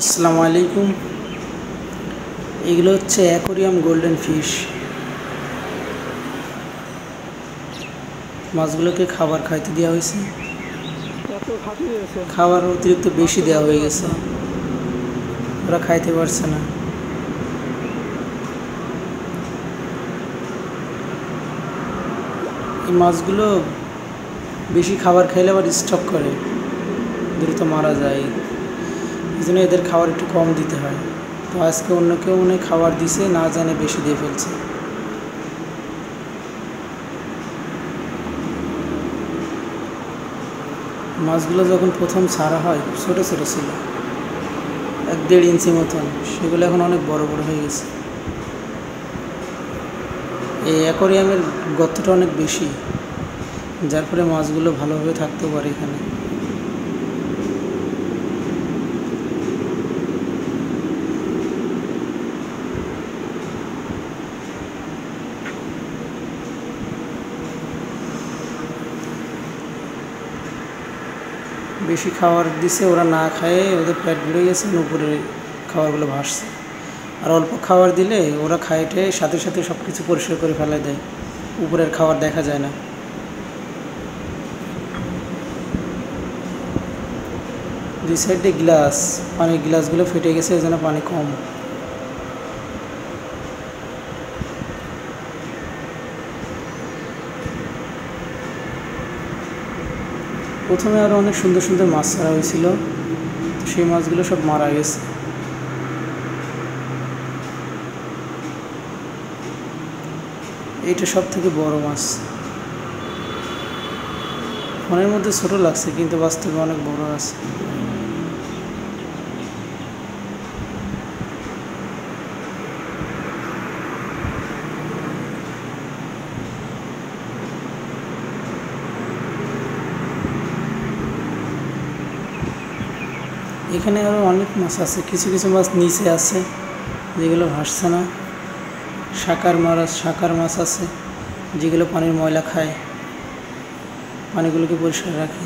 আসসালামু আলাইকুম। এগুলো হচ্ছে অ্যাকোরিয়াম গোল্ডেন ফিশ। মাছগুলোকে খাবার খাইতে দেওয়া হয়েছে, খাবার অতিরিক্ত বেশি দেওয়া হয়ে গেছে, ওরা খাইতে পারছে না। এই মাছগুলো বেশি খাবার খাইলে আবার স্টক করে, দ্রুত মারা যায়। এই জন্য এদের খাবার একটু কম দিতে হয়। তো আজকে অন্য কেউ মনে খাবার দিছে, না জানে বেশি দিয়ে ফেলছে। মাছগুলো যখন প্রথম ছাড়া হয় ছোটো ছোটো ছিল, 1-1.5 ইঞ্চি মতন, সেগুলো এখন অনেক বড় বড় হয়ে গেছে। এই অ্যাকোরিয়ামের গর্তটা অনেক বেশি, যার ফলে মাছগুলো ভালোভাবে থাকতেও পারে এখানে। বেশি খাবার দিছে, ওরা না খায় ওদের পেট ভরে গেছে, উপরে খাবারগুলো ভাসছে। আর অল্প খাবার দিলে ওরা খাইটে সাথে সাথে সব কিছু পরিষ্কার করে ফেলে দেয়, উপরের খাবার দেখা যায় না। দুই সাইডে গ্লাস, পানির গ্লাসগুলো ফেটে গেছে, এই জন্য পানি কম। প্রথমে আরও অনেক সুন্দর সুন্দর মাছ ছাড়া হয়েছিল, সেই মাছগুলো সব মারা গেছে। এইটা সব থেকে বড় মাছ। ফোনের মধ্যে ছোট লাগছে, কিন্তু বাস্তবে অনেক বড় আছে। এখানে আরও অনেক মাছ আছে, কিছু কিছু মাছ নিচে আছে যেগুলো ভাসছে না। শাকার মাছ আছে যেগুলো পানির ময়লা খায়, পানিগুলোকে পরিষ্কার রাখে।